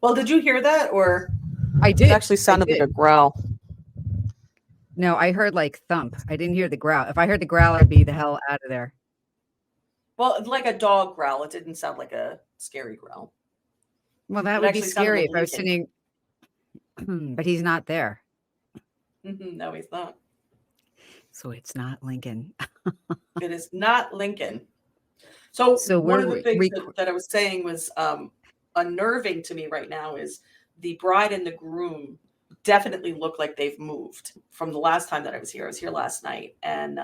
Well, did you hear that? Or I it did. actually sounded like a growl. No, I heard like thump. I didn't hear the growl. If I heard the growl, I'd be the hell out of there. Well, like a dog growl. It didn't sound like a scary growl. Well, that It would be actually sounded scary like if I was Lincoln. sitting, but he's not there. No, he's not. So it's not Lincoln. It is not Lincoln. So So one of we're the things that I was saying was unnerving to me right now is the bride and the groom definitely look like they've moved from the last time that I was here. I was here last night, and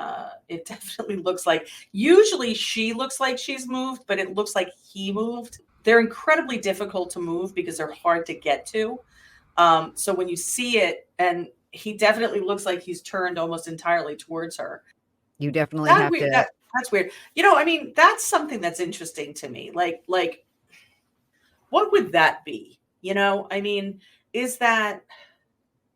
it definitely looks like, usually she looks like she's moved, but it looks like he moved. They're incredibly difficult to move because they're hard to get to. So when you see it, and he definitely looks like he's turned almost entirely towards her. You definitely have to. That's weird. You know, I mean, that's something that's interesting to me. Like, what would that be? You know, I mean, is that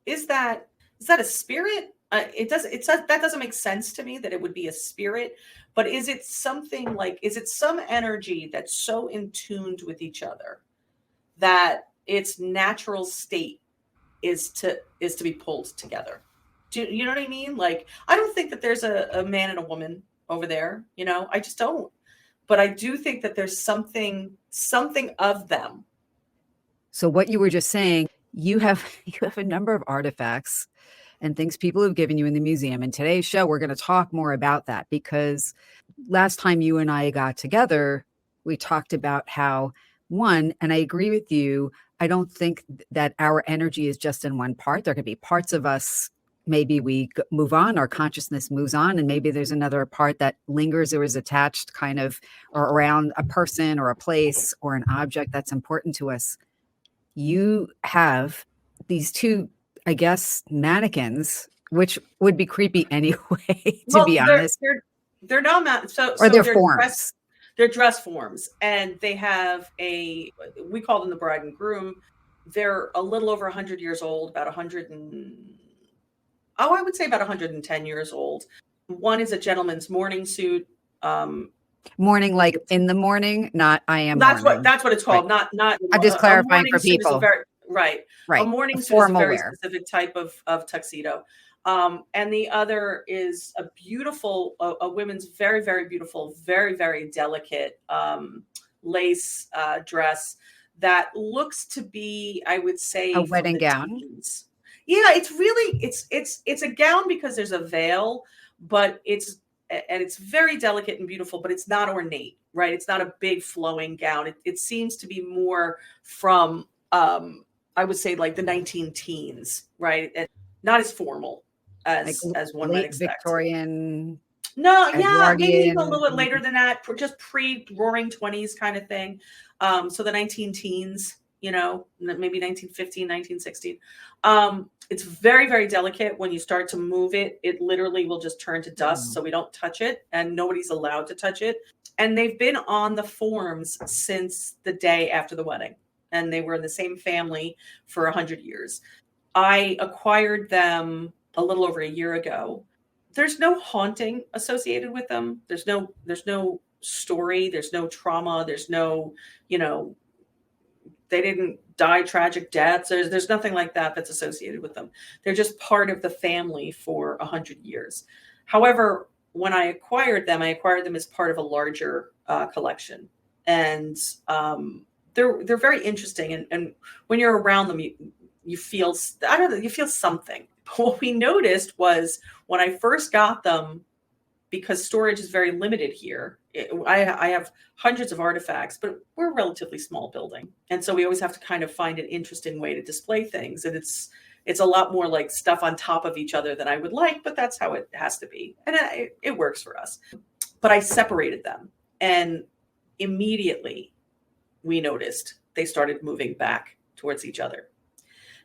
a spirit? That doesn't make sense to me that it would be a spirit, but is it something like, is it some energy that's so in tuned with each other that its natural state is to be pulled together? Do you know what I mean? Like, I don't think that there's a man and a woman over there, you know, I just don't. But I do think that there's something of them. So what you were just saying, you have a number of artifacts and things people have given you in the museum. In today's show, we're going to talk more about that, because last time you and I got together, we talked about how, one, and I agree with you, I don't think that our energy is just in one part. There could be parts of us, maybe we move on, our consciousness moves on, and maybe there's another part that lingers or is attached kind of or around a person or a place or an object that's important to us. You have these two, I guess, mannequins, which would be creepy anyway, to be honest. They're not so they're forms. They're dress forms, and they have we call them the bride and groom. They're a little over 100 years old, about 100 and I would say about 110 years old. One is a gentleman's morning suit. Morning, like in the morning, not I am. That's what it's called. Right. Not. I'm just clarifying for people. Right. A morning suit is a very specific type of tuxedo. And the other is a beautiful, a women's very, very beautiful, very, very delicate lace dress that looks to be, I would say, a wedding gown. Teens. Yeah, it's really it's a gown because there's a veil, but it's very delicate and beautiful, but it's not ornate, right? It's not a big flowing gown. It seems to be more from I would say like the 19 teens, right? And not as formal as one might expect. Victorian. No, yeah, maybe even a little bit later than that, just pre-roaring 20s kind of thing. So the 19 teens, you know, maybe 1915, 1916. It's very, very delicate. When you start to move it, it literally will just turn to dust. So we don't touch it, and nobody's allowed to touch it. And they've been on the forms since the day after the wedding. And they were in the same family for 100 years. I acquired them a little over a year ago. There's no haunting associated with them. There's no story. There's no trauma. There's no, you know, they didn't die tragic deaths. There's nothing like that that's associated with them. They're just part of the family for 100 years. However, when I acquired them as part of a larger collection. And they're very interesting. And when you're around them, you feel, I don't know, you feel something. What we noticed was when I first got them, because storage is very limited here, I have hundreds of artifacts, but we're a relatively small building. And so we always have to kind of find an interesting way to display things. And it's a lot more like stuff on top of each other than I would like, but that's how it has to be. And it works for us. But I separated them, and immediately we noticed they started moving back towards each other.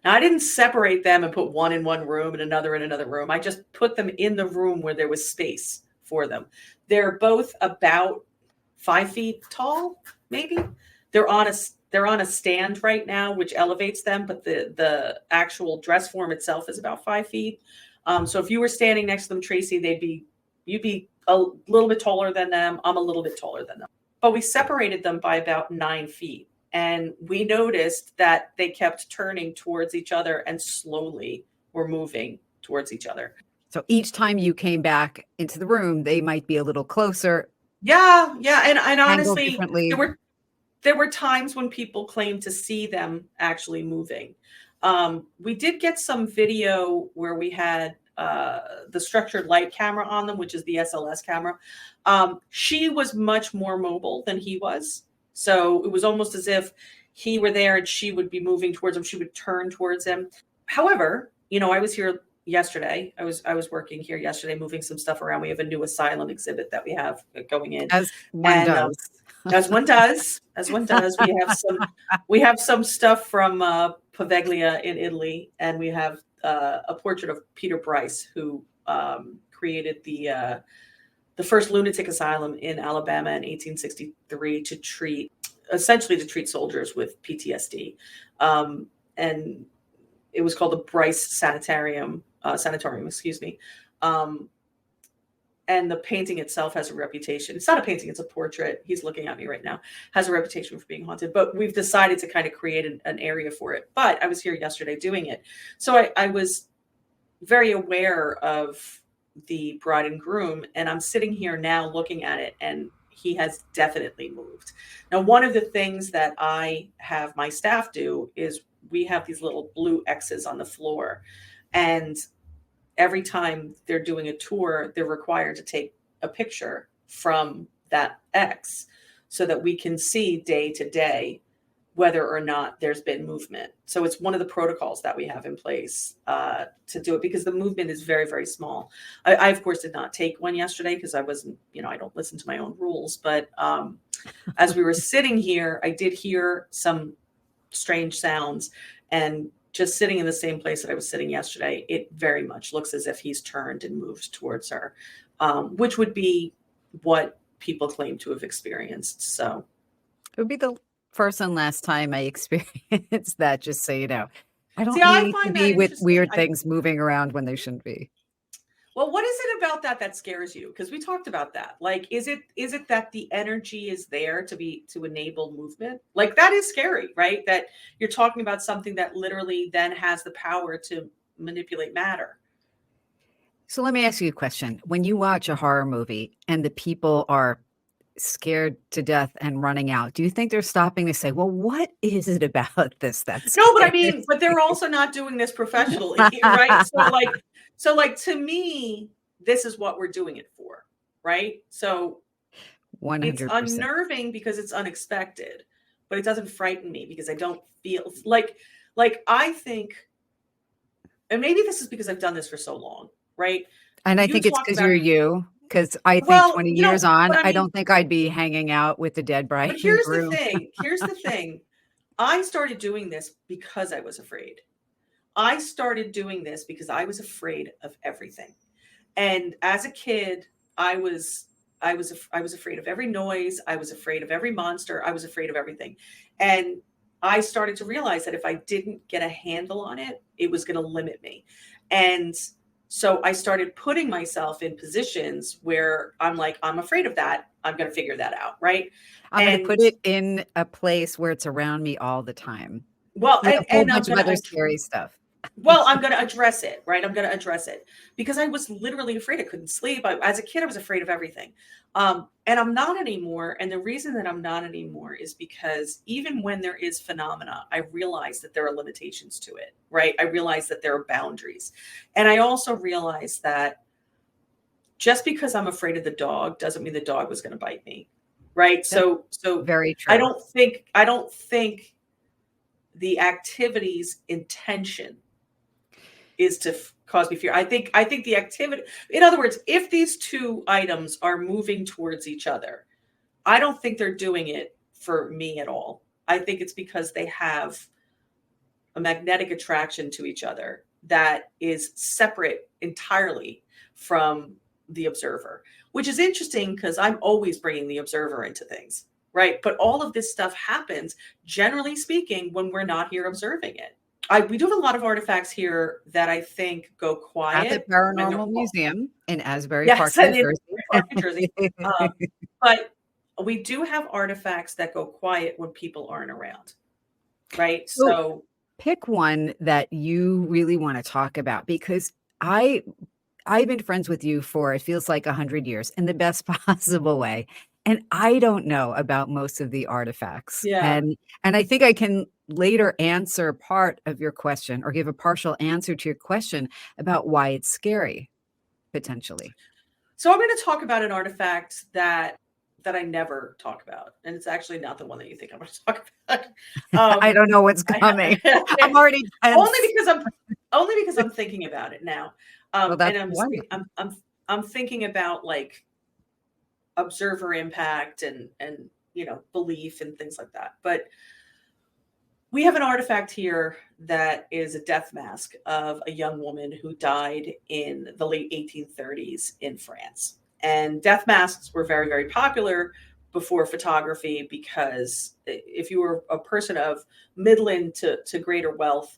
Now, I didn't separate them and put one in one room and another in another room. I just put them in the room where there was space for them. They're both about 5 feet tall, maybe. They're on a stand right now, which elevates them, but the actual dress form itself is about 5 feet. So if you were standing next to them, Tracy, you'd be a little bit taller than them. I'm a little bit taller than them. But we separated them by about 9 feet. and we noticed that they kept turning towards each other and slowly were moving towards each other. So each time you came back into the room, they might be a little closer. Yeah, and Angled honestly, differently. there were times when people claimed to see them actually moving. We did get some video where we had the structured light camera on them, which is the SLS camera. She was much more mobile than he was. So it was almost as if he were there and she would be moving towards him. She would turn towards him. However, I was here yesterday. I was working here yesterday, moving some stuff around. We have a new asylum exhibit that we have going in. As one does. As one does. We have some stuff from Paveglia in Italy, and we have a portrait of Peter Bryce, who created the first lunatic asylum in Alabama in 1863 to treat soldiers with PTSD, and it was called the Bryce Sanatorium. Excuse me. And the painting itself has a reputation. It's not a painting, it's a portrait. He's looking at me right now. Has a reputation for being haunted, but we've decided to kind of create an area for it. But I was here yesterday doing it. So I was very aware of the Bride and Groom, and I'm sitting here now looking at it, and he has definitely moved. Now, one of the things that I have my staff do is we have these little blue X's on the floor, and every time they're doing a tour, they're required to take a picture from that X so that we can see day to day whether or not there's been movement. So it's one of the protocols that we have in place to do it, because the movement is very, very small. I of course, did not take one yesterday because I wasn't, I don't listen to my own rules. But as we were sitting here, I did hear some strange sounds, and just sitting in the same place that I was sitting yesterday, it very much looks as if he's turned and moved towards her, which would be what people claim to have experienced. So it would be the first and last time I experienced that, just so you know. I don't need to be with weird things moving around when they shouldn't be. Well, what is it about that scares you? Because we talked about that. Like, is it that the energy is there to enable movement? Like, that is scary, right? That you're talking about something that literally then has the power to manipulate matter. So let me ask you a question. When you watch a horror movie and the people are scared to death and running out, do you think they're stopping to say, well, what is it about this that's no, but I mean, but they're also not doing this professionally, right? So like to me, this is what we're doing it for, right? So 100%. It's unnerving because it's unexpected, but it doesn't frighten me because I don't feel like I think, and maybe this is because I've done this for so long, right? And I think it's because you're you. Because I think 20 years on, I don't think I'd be hanging out with the dead bride. But here's the thing. Here's the thing. I started doing this because I was afraid. I started doing this because I was afraid of everything. And as a kid, I was afraid of every noise. I was afraid of every monster. I was afraid of everything. And I started to realize that if I didn't get a handle on it, it was going to limit me. And so I started putting myself in positions where I'm like, I'm afraid of that. I'm going to figure that out. Right. I'm going to put it in a place where it's around me all the time. Well, like a whole bunch of other scary stuff. Well, I'm going to address it, right? I'm going to address it because I was literally afraid. I couldn't sleep. As a kid, I was afraid of everything. And I'm not anymore. And the reason that I'm not anymore is because even when there is phenomena, I realize that there are limitations to it, right? I realize that there are boundaries. And I also realize that just because I'm afraid of the dog doesn't mean the dog was going to bite me, right? So very true. I don't think the activity's intention is to cause me fear. I think the activity, in other words, if these two items are moving towards each other, I don't think they're doing it for me at all. I think it's because they have a magnetic attraction to each other that is separate entirely from the observer, which is interesting because I'm always bringing the observer into things, right? But all of this stuff happens, generally speaking, when we're not here observing it. We do have a lot of artifacts here that I think go quiet. At the Paranormal Museum in Asbury Park, New Jersey. But We do have artifacts that go quiet when people aren't around, right? So So pick one that you really want to talk about, because I've been friends with you for, it feels like 100 years in the best possible way. And I don't know about most of the artifacts. yeah. And I think I can later answer part of your question, or give a partial answer to your question about why it's scary, potentially. So I'm going to talk about an artifact that I never talk about, and it's actually not the one that you think I'm going to talk about. I don't know what's coming. I'm already tense. Only because I'm thinking about it now, Well, and that's wonderful. I'm thinking about like observer impact and belief and things like that. But we have an artifact here that is a death mask of a young woman who died in the late 1830s in France. And death masks were very, very popular before photography, because if you were a person of middling to greater wealth,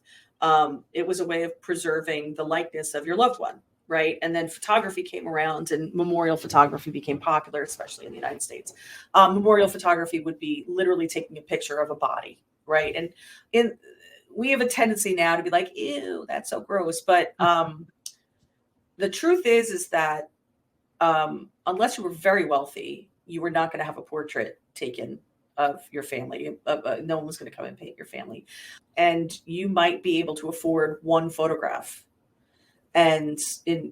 it was a way of preserving the likeness of your loved one, right? And then photography came around and memorial photography became popular, especially in the United States. Memorial photography would be literally taking a picture of a body, right? And we have a tendency now to be like, ew, that's so gross. But the truth is that unless you were very wealthy, you were not going to have a portrait taken of your family. No one was going to come and paint your family. And you might be able to afford one photograph and in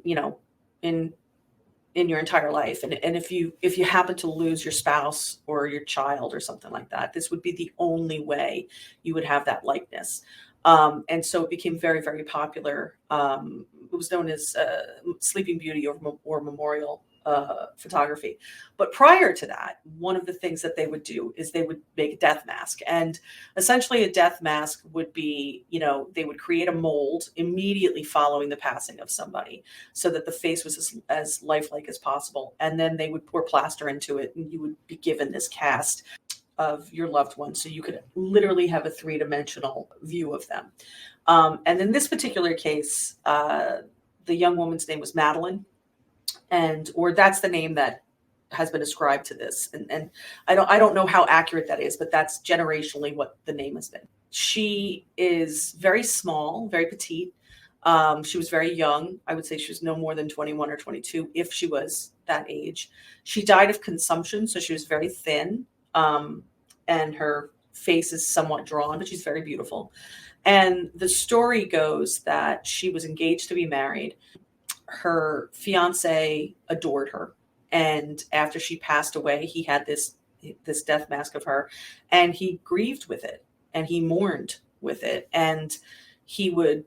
your entire life. And if you happen to lose your spouse or your child or something like that, this would be the only way you would have that likeness. And so it became very, very popular. It was known as Sleeping Beauty or memorial photography. But prior to that, one of the things that they would do is they would make a death mask. And essentially a death mask would be, they would create a mold immediately following the passing of somebody so that the face was as lifelike as possible. And then they would pour plaster into it, and you would be given this cast of your loved one. So you could literally have a three-dimensional view of them. And in this particular case, the young woman's name was Madeleine, or that's the name that has been ascribed to this. And I don't know how accurate that is, but that's generationally what the name has been. She is very small, very petite. She was very young. I would say she was no more than 21 or 22, if she was that age. She died of consumption, so she was very thin, and her face is somewhat drawn, but she's very beautiful. And the story goes that she was engaged to be married. Her fiance adored her, and after she passed away, he had this death mask of her, and he grieved with it, and he mourned with it, and he would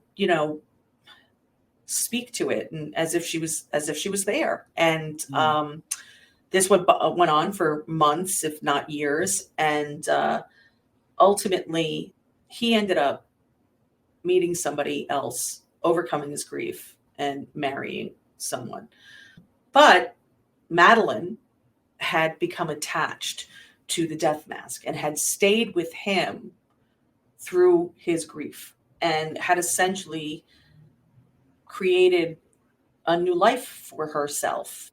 speak to it, and as if she was there. And this went on for months, if not years, and ultimately he ended up meeting somebody else, overcoming his grief and marrying someone. But Madeleine had become attached to the death mask and had stayed with him through his grief, and had essentially created a new life for herself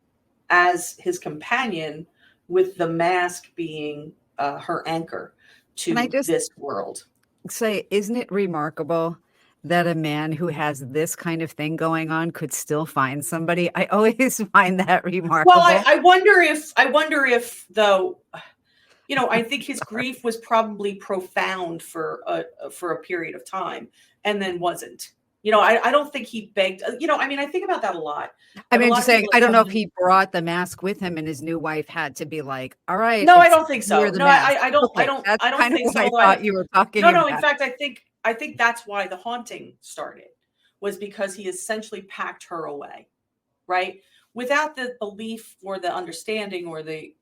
as his companion, with the mask being her anchor to Can I just this world. say, isn't it remarkable that a man who has this kind of thing going on could still find somebody? I always find that Well, remarkable. I wonder if though, I think his grief was probably profound for a period of time, and then wasn't. I don't think he begged. I think about that a lot. I I have a mean, I'm lot just of saying, people I that don't come know to if me. he brought the mask with him and his new wife had to be like, all right, No, I it's don't think you're so. the No, mask. I Okay, don't. that's I don't kind of think what so. I Although thought you were talking no. In about. fact, I think that's why the haunting started, was because he essentially packed her away, right? Without the belief or the understanding or the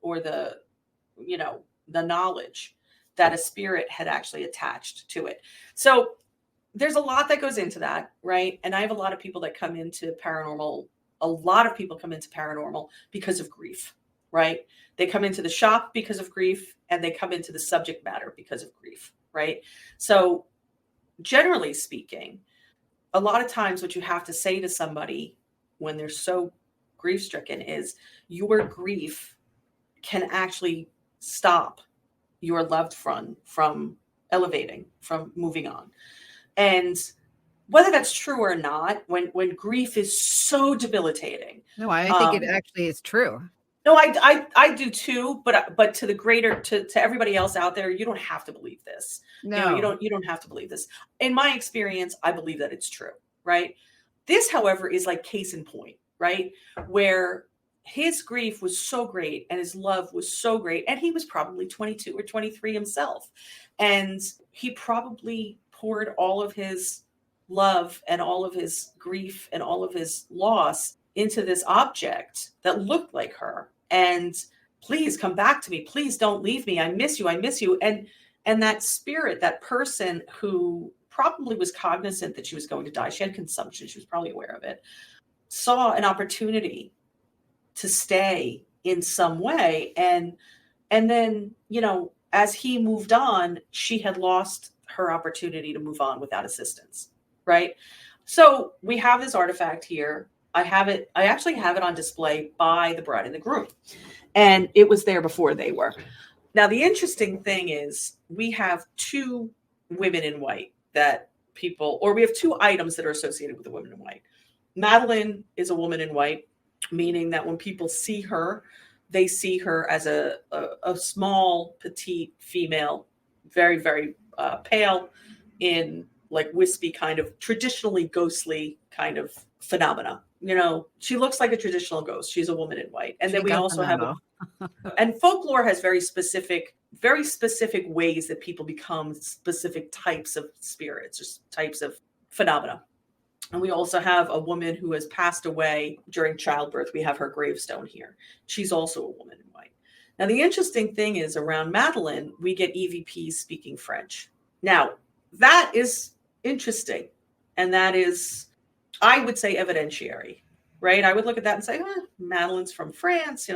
the knowledge that a spirit had actually attached to it. So there's a lot that goes into that, right? And I have a lot of people that come into paranormal. A lot of people come into paranormal because of grief, right? They come into the shop because of grief, and they come into the subject matter because of grief, right? So generally speaking, a lot of times what you have to say to somebody when they're so grief stricken is, your grief can actually stop your loved one from elevating, from moving on. And whether that's true or not, when grief is so debilitating. No, I think it actually is true. No, I do too, but to the greater, to everybody else out there, you don't have to believe this. No. You don't have to believe this. In my experience, I believe that it's true, right? This, however, is like case in point, right? Where his grief was so great and his love was so great, and he was probably 22 or 23 himself, and he probably poured all of his love and all of his grief and all of his loss into this object that looked like her. And please come back to me. Please don't leave me. I miss you. I miss you. And that spirit, that person who probably was cognizant that she was going to die, she had consumption, she was probably aware of it, saw an opportunity to stay in some way. And then, as he moved on, she had lost her opportunity to move on without assistance. Right. So we have this artifact here. I actually have it on display by the bride and the groom, and it was there before they were. Now, the interesting thing is we have two women in white we have two items that are associated with the women in white. Madeleine is a woman in white, meaning that when people see her, they see her as a small, petite female, very, very pale, in like wispy, kind of traditionally ghostly kind of phenomena. She looks like a traditional ghost. She's a woman in white. And then we also have and folklore has very specific ways that people become specific types of spirits or types of phenomena. And we also have a woman who has passed away during childbirth. We have her gravestone here. She's also a woman in white. Now, the interesting thing is around Madeleine, we get EVPs speaking French. Now, that is interesting. And that is, I would say, evidentiary, right? I would look at that and say, Madeleine's from France.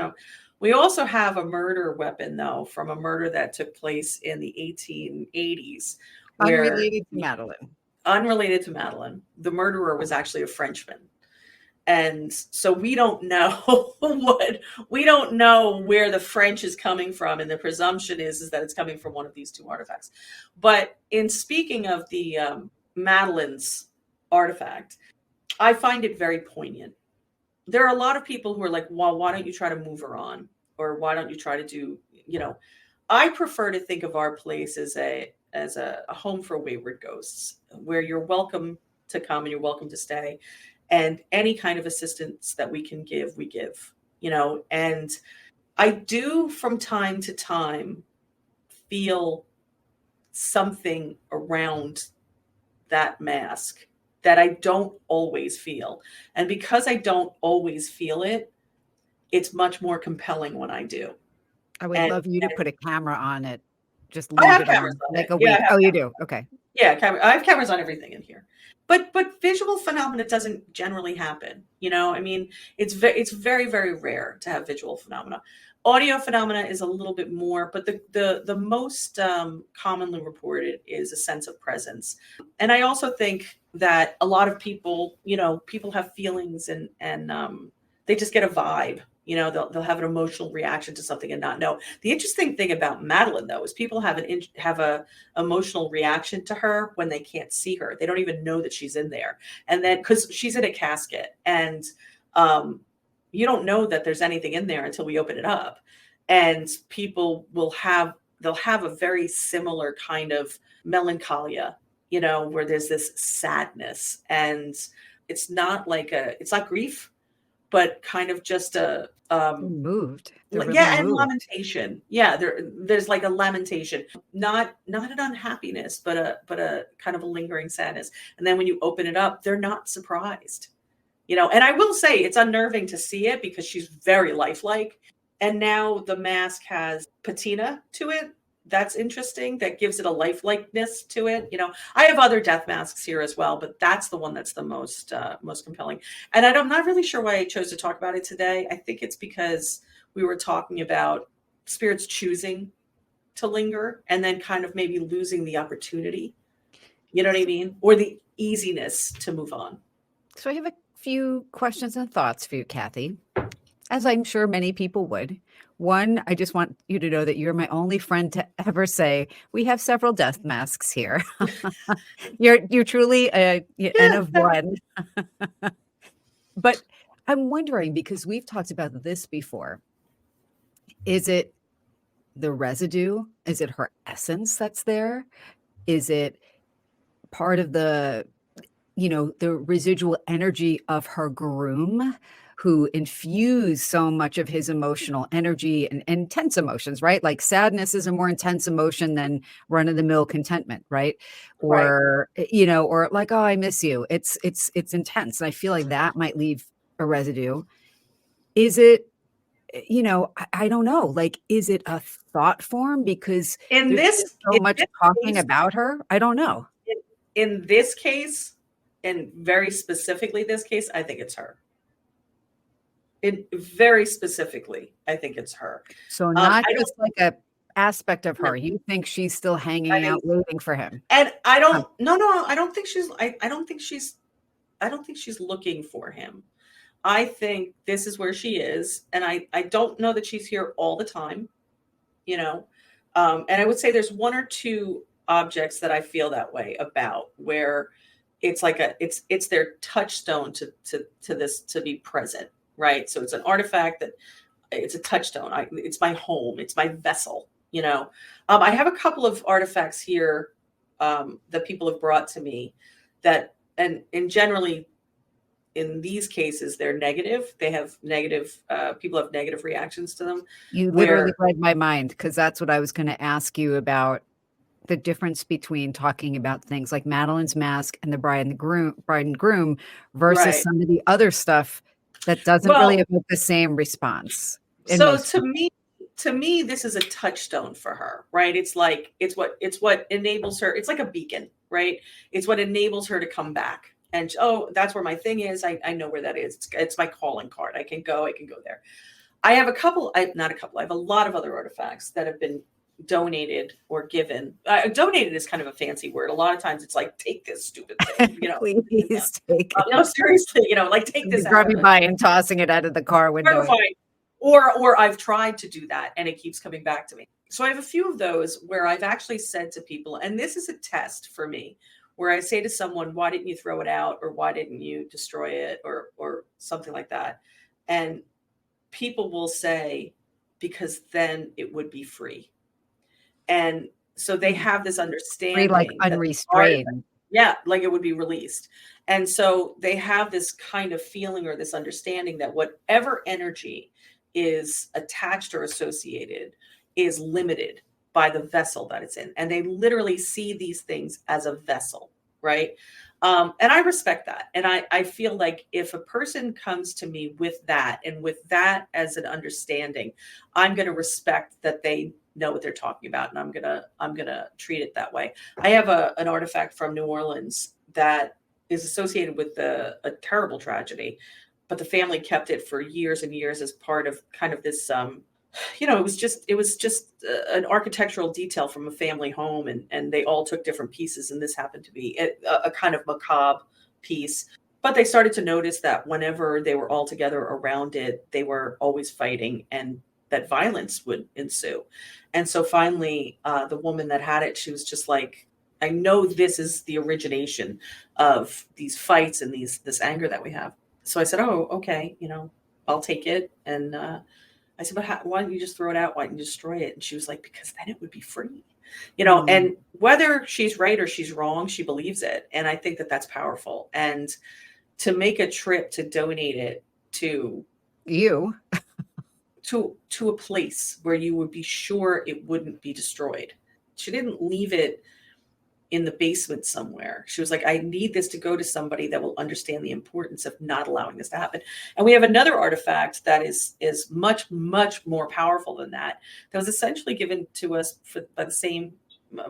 We also have a murder weapon, though, from a murder that took place in the 1880s. Unrelated to Madeleine. Unrelated to Madeleine. The murderer was actually a Frenchman. And so we don't know we don't know where the French is coming from. And the presumption is that it's coming from one of these two artifacts. But in speaking of the Madeleine's artifact, I find it very poignant. There are a lot of people who are like, well, why don't you try to move her on? Or why don't you try to do, I prefer to think of our place as a home for wayward ghosts, where you're welcome to come and you're welcome to stay. And any kind of assistance that we can give, we give, and I do from time to time feel something around that mask that I don't always feel. And because I don't always feel it, it's much more compelling when I do. I would love you to put a camera on it. Just I have cameras on like it. a week. Oh, you do? Okay. Yeah, I have cameras on everything in here. But visual phenomena doesn't generally happen. I mean, it's very, very rare to have visual phenomena. Audio phenomena is a little bit more, but the most commonly reported is a sense of presence. And I also think that a lot of people, people have feelings and they just get a vibe. They'll have an emotional reaction to something and not know. The interesting thing about Madeleine, though, is people have a emotional reaction to her when they can't see her. They don't even know that she's in there, and then because she's in a casket, and you don't know that there's anything in there until we open it up, and people they'll have a very similar kind of melancholia, where there's this sadness, and it's not grief, but kind of just a moved. Really and moved. Lamentation. Yeah, there's like a lamentation, not an unhappiness, but a kind of a lingering sadness. And then when you open it up, they're not surprised. And I will say it's unnerving to see it because she's very lifelike. And now the mask has patina to it. That's interesting. That gives it a lifelikeness to it. I have other death masks here as well, but that's the one that's the most compelling. And I'm not really sure why I chose to talk about it today. I think it's because we were talking about spirits choosing to linger and then kind of maybe losing the opportunity. You know what I mean? Or the easiness to move on. So I have a few questions and thoughts for you, Kathy, as I'm sure many people would. One, I just want you to know that you're my only friend to ever say we have several death masks here. You're truly an N of Yeah. one. But I'm wondering, because we've talked about this before, is it the residue? Is it her essence that's there? Is it part of the residual energy of her groom who infused so much of his emotional energy and intense emotions, right? Like sadness is a more intense emotion than run-of-the-mill contentment, right? Right. Or like, oh, I miss you. It's intense. And I feel like that might leave a residue. Is it, I don't know. Like, is it a thought form? Because In there's been this so in much this talking case, about her. I don't know. in, in this case, and very specifically this case, I think it's her. Very specifically, I think it's her. So not I don't just like a aspect of know. her. You think she's still I hanging out think, waiting for him. and I Um, don't. No. I don't think she's. I don't think she's. I don't think she's looking for him. I think this is where she is, and I don't know that she's here all the time. You know, and I would say there's one or two objects that I feel that way about, where it's like it's their touchstone to this to be present, right? So it's an artifact that it's a touchstone. It's my home. It's my vessel. I have a couple of artifacts here that people have brought to me that, and generally in these cases, they're negative. They have negative. People have negative reactions to them. you literally Where read my mind because that's what I was going to ask you about the difference between talking about things like Madeleine's mask and the bride and groom versus right. some of the other stuff that doesn't really Well, evoke the same response in so most people. to me, this is a touchstone for her, right? It's what enables her. It's like a beacon, right? It's what enables her to come back. And oh, that's where my thing is. I know where that is. It's my calling card. I can go there. I have a couple. Not a couple. I have a lot of other artifacts that have been donated or given. Donated is kind of a fancy word. A lot of times it's like, take this stupid thing, Please take it. seriously, like take this out of Driving it. by and tossing it out of the car window. Terrifying. Or I've tried to do that and it keeps coming back to me. So I have a few of those where I've actually said to people, and this is a test for me, where I say to someone, why didn't you throw it out, or why didn't you destroy it, or something like that? And people will say, because then it would be free. And so they have this Free, like understanding that the artifact, unrestrained. yeah, like it would be released. And so they have this kind of feeling or this understanding that whatever energy is attached or associated is limited by the vessel that it's in. And they literally see these things as a vessel, right? And I respect that. And I feel like if a person comes to me with that and with that as an understanding, I'm going to respect that they know what they're talking about, and I'm gonna treat it that way. I have an artifact from New Orleans that is associated with a terrible tragedy, but the family kept it for years and years as part of kind of this it was just an architectural detail from a family home, and they all took different pieces, and this happened to be a kind of macabre piece. But they started to notice that whenever they were all together around it, they were always fighting, and that violence would ensue. And so finally, the woman that had it, she was just like, I know this is the origination of these fights and this anger that we have. So I said, oh, okay, I'll take it. And I said, but why don't you just throw it out? Why don't you destroy it? And she was like, because then it would be free. Mm. And whether she's right or she's wrong, she believes it. And I think that that's powerful. And to make a trip to donate it to You. to a place where you would be sure it wouldn't be destroyed. She didn't leave it in the basement somewhere. She was like, I need this to go to somebody that will understand the importance of not allowing this to happen. And we have another artifact that is much, much more powerful than that was essentially given to us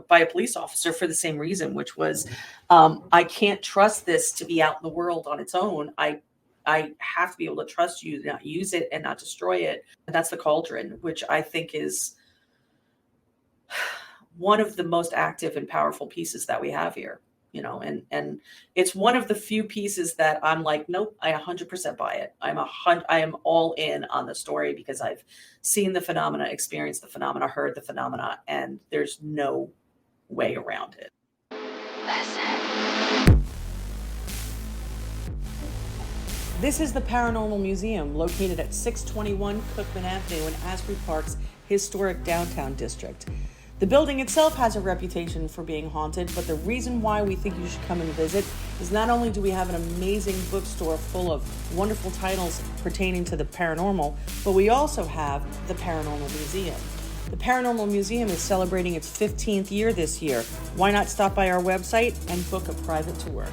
by a police officer for the same reason, which was, I can't trust this to be out in the world on its own. I have to be able to trust you to not use it and not destroy it. And that's the cauldron, which I think is one of the most active and powerful pieces that we have here. and it's one of the few pieces that I'm like, nope, I 100% buy it. I am all in on the story because I've seen the phenomena, experienced the phenomena, heard the phenomena, and there's no way around it. This is the Paranormal Museum, located at 621 Cookman Avenue in Asbury Park's historic downtown district. The building itself has a reputation for being haunted, but the reason why we think you should come and visit is not only do we have an amazing bookstore full of wonderful titles pertaining to the paranormal, but we also have the Paranormal Museum. The Paranormal Museum is celebrating its 15th year this year. Why not stop by our website and book a private tour?